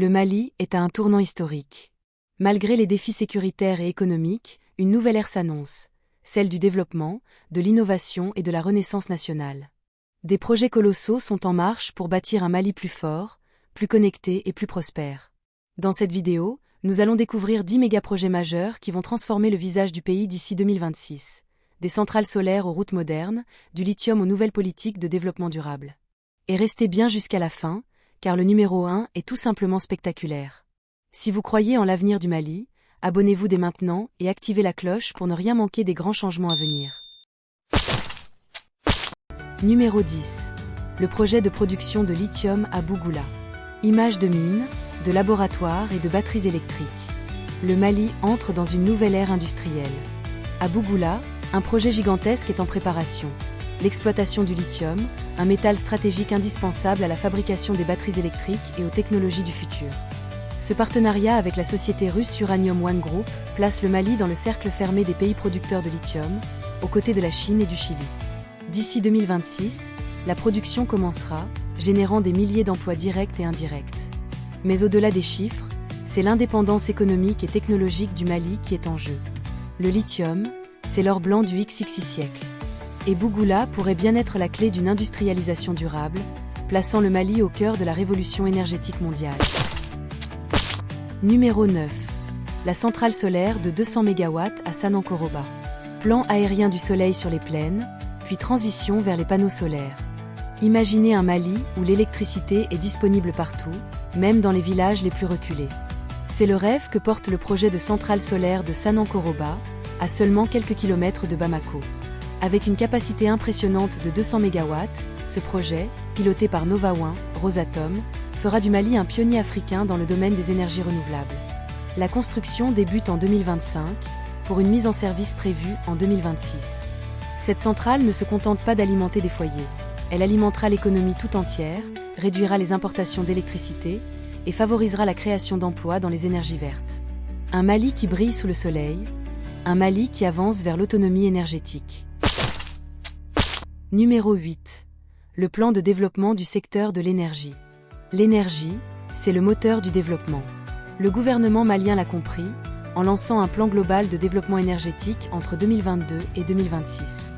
Le Mali est à un tournant historique. Malgré les défis sécuritaires et économiques, une nouvelle ère s'annonce, celle du développement, de l'innovation et de la renaissance nationale. Des projets colossaux sont en marche pour bâtir un Mali plus fort, plus connecté et plus prospère. Dans cette vidéo, nous allons découvrir 10 mégaprojets majeurs qui vont transformer le visage du pays d'ici 2026. Des centrales solaires aux routes modernes, du lithium aux nouvelles politiques de développement durable. Et restez bien jusqu'à la fin, car le numéro 1 est tout simplement spectaculaire. Si vous croyez en l'avenir du Mali, abonnez-vous dès maintenant et activez la cloche pour ne rien manquer des grands changements à venir. Numéro 10. Le projet de production de lithium à Bougoula. Images de mines, de laboratoires et de batteries électriques. Le Mali entre dans une nouvelle ère industrielle. À Bougoula, un projet gigantesque est en préparation. L'exploitation du lithium, un métal stratégique indispensable à la fabrication des batteries électriques et aux technologies du futur. Ce partenariat avec la société russe Uranium One Group place le Mali dans le cercle fermé des pays producteurs de lithium, aux côtés de la Chine et du Chili. D'ici 2026, la production commencera, générant des milliers d'emplois directs et indirects. Mais au-delà des chiffres, c'est l'indépendance économique et technologique du Mali qui est en jeu. Le lithium, c'est l'or blanc du XXI siècle. Et Bougoula pourrait bien être la clé d'une industrialisation durable, plaçant le Mali au cœur de la révolution énergétique mondiale. Numéro 9. La centrale solaire de 200 MW à Sanankoroba. Plan aérien du soleil sur les plaines, puis transition vers les panneaux solaires. Imaginez un Mali où l'électricité est disponible partout, même dans les villages les plus reculés. C'est le rêve que porte le projet de centrale solaire de Sanankoroba, à seulement quelques kilomètres de Bamako. Avec une capacité impressionnante de 200 MW, ce projet, piloté par Nova One, Rosatom, fera du Mali un pionnier africain dans le domaine des énergies renouvelables. La construction débute en 2025, pour une mise en service prévue en 2026. Cette centrale ne se contente pas d'alimenter des foyers. Elle alimentera l'économie tout entière, réduira les importations d'électricité et favorisera la création d'emplois dans les énergies vertes. Un Mali qui brille sous le soleil, un Mali qui avance vers l'autonomie énergétique. Numéro 8. Le plan de développement du secteur de l'énergie. L'énergie, c'est le moteur du développement. Le gouvernement malien l'a compris, en lançant un plan global de développement énergétique entre 2022 et 2026.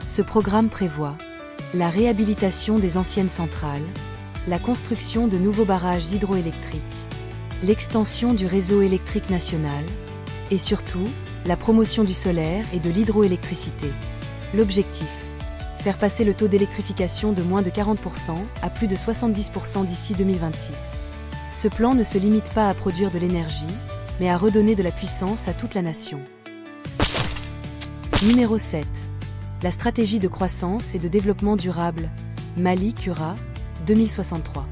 Ce programme prévoit la réhabilitation des anciennes centrales, la construction de nouveaux barrages hydroélectriques, l'extension du réseau électrique national, et surtout, la promotion du solaire et de l'hydroélectricité. L'objectif : faire passer le taux d'électrification de moins de 40% à plus de 70% d'ici 2026. Ce plan ne se limite pas à produire de l'énergie, mais à redonner de la puissance à toute la nation. Numéro 7. La stratégie de croissance et de développement durable, Mali-Cura, 2063.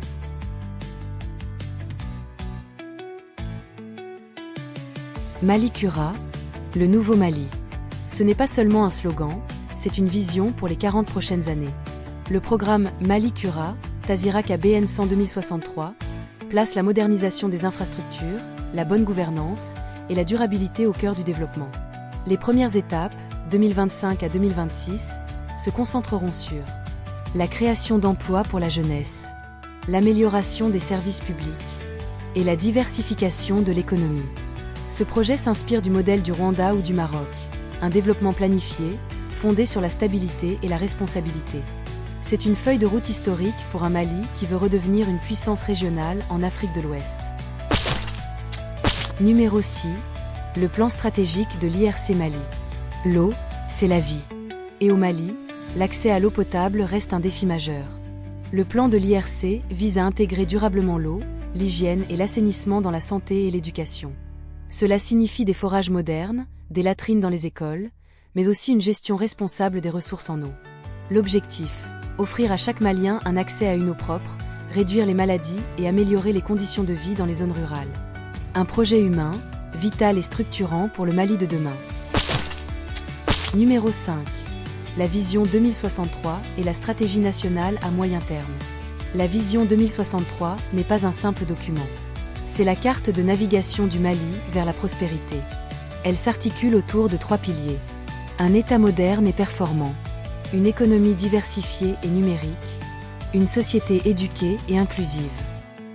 Mali-Cura, le nouveau Mali. Ce n'est pas seulement un slogan, c'est une vision pour les 40 prochaines années. Le programme Mali-Cura, Tazira KBN 100 2063, place la modernisation des infrastructures, la bonne gouvernance et la durabilité au cœur du développement. Les premières étapes, 2025 à 2026, se concentreront sur la création d'emplois pour la jeunesse, l'amélioration des services publics et la diversification de l'économie. Ce projet s'inspire du modèle du Rwanda ou du Maroc, un développement planifié, fondé sur la stabilité et la responsabilité. C'est une feuille de route historique pour un Mali qui veut redevenir une puissance régionale en Afrique de l'Ouest. Numéro 6. Le plan stratégique de l'IRC Mali. L'eau, c'est la vie. Et au Mali, l'accès à l'eau potable reste un défi majeur. Le plan de l'IRC vise à intégrer durablement l'eau, l'hygiène et l'assainissement dans la santé et l'éducation. Cela signifie des forages modernes, des latrines dans les écoles, mais aussi une gestion responsable des ressources en eau. L'objectif : offrir à chaque Malien un accès à une eau propre, réduire les maladies et améliorer les conditions de vie dans les zones rurales. Un projet humain, vital et structurant pour le Mali de demain. Numéro 5. La vision 2063 et la stratégie nationale à moyen terme. La vision 2063 n'est pas un simple document. C'est la carte de navigation du Mali vers la prospérité. Elle s'articule autour de 3 piliers. Un État moderne et performant, une économie diversifiée et numérique, une société éduquée et inclusive.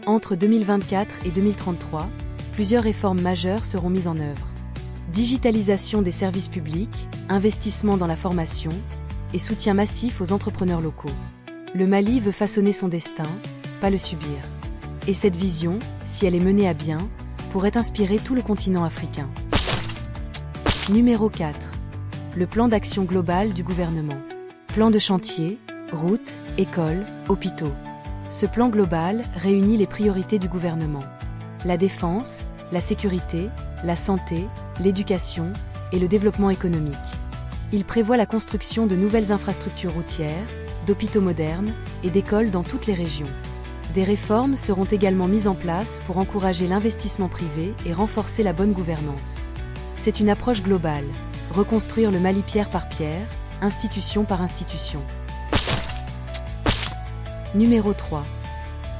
Entre 2024 et 2033, plusieurs réformes majeures seront mises en œuvre. Digitalisation des services publics, investissement dans la formation et soutien massif aux entrepreneurs locaux. Le Mali veut façonner son destin, pas le subir. Et cette vision, si elle est menée à bien, pourrait inspirer tout le continent africain. Numéro 4. Le plan d'action global du gouvernement. Plan de chantier, routes, écoles, hôpitaux. Ce plan global réunit les priorités du gouvernement. La défense, la sécurité, la santé, l'éducation et le développement économique. Il prévoit la construction de nouvelles infrastructures routières, d'hôpitaux modernes et d'écoles dans toutes les régions. Des réformes seront également mises en place pour encourager l'investissement privé et renforcer la bonne gouvernance. C'est une approche globale, reconstruire le Mali pierre par pierre, institution par institution. Numéro 3.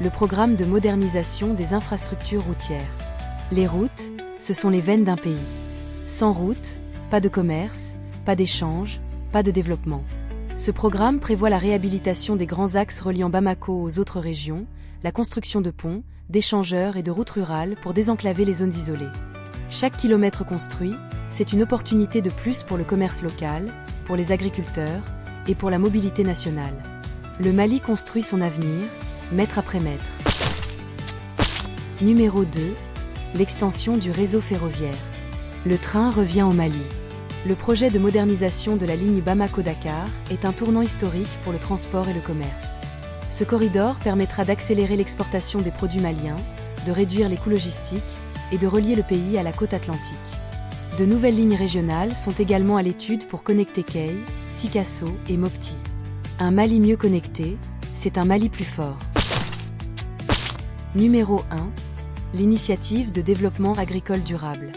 Le programme de modernisation des infrastructures routières. Les routes, ce sont les veines d'un pays. Sans routes, pas de commerce, pas d'échange, pas de développement. Ce programme prévoit la réhabilitation des grands axes reliant Bamako aux autres régions, la construction de ponts, d'échangeurs et de routes rurales pour désenclaver les zones isolées. Chaque kilomètre construit, c'est une opportunité de plus pour le commerce local, pour les agriculteurs et pour la mobilité nationale. Le Mali construit son avenir, mètre après mètre. Numéro 2. L'extension du réseau ferroviaire. Le train revient au Mali. Le projet de modernisation de la ligne Bamako-Dakar est un tournant historique pour le transport et le commerce. Ce corridor permettra d'accélérer l'exportation des produits maliens, de réduire les coûts logistiques et de relier le pays à la côte atlantique. De nouvelles lignes régionales sont également à l'étude pour connecter Kay, Sikasso et Mopti. Un Mali mieux connecté, c'est un Mali plus fort. Numéro 1. L'initiative de développement agricole durable.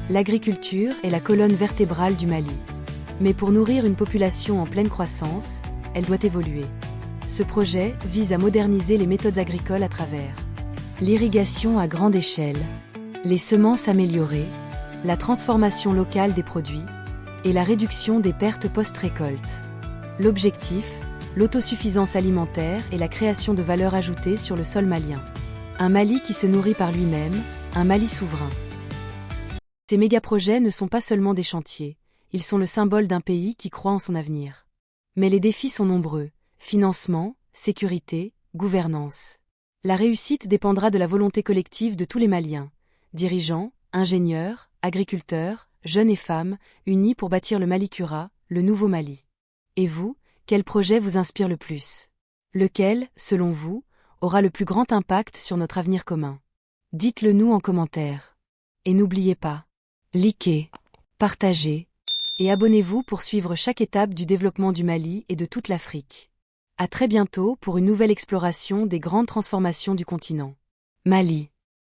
L'agriculture est la colonne vertébrale du Mali. Mais pour nourrir une population en pleine croissance, elle doit évoluer. Ce projet vise à moderniser les méthodes agricoles à travers l'irrigation à grande échelle, les semences améliorées, la transformation locale des produits et la réduction des pertes post-récolte. L'objectif, l'autosuffisance alimentaire et la création de valeur ajoutée sur le sol malien. Un Mali qui se nourrit par lui-même, un Mali souverain. Ces méga-projets ne sont pas seulement des chantiers, ils sont le symbole d'un pays qui croit en son avenir. Mais les défis sont nombreux, financement, sécurité, gouvernance. La réussite dépendra de la volonté collective de tous les Maliens, dirigeants, ingénieurs, agriculteurs, jeunes et femmes, unis pour bâtir le Mali Kura, le nouveau Mali. Et vous, quel projet vous inspire le plus? Lequel, selon vous, aura le plus grand impact sur notre avenir commun? Dites-le nous en commentaire. Et n'oubliez pas, likez, partagez et abonnez-vous pour suivre chaque étape du développement du Mali et de toute l'Afrique. À très bientôt pour une nouvelle exploration des grandes transformations du continent. Mali.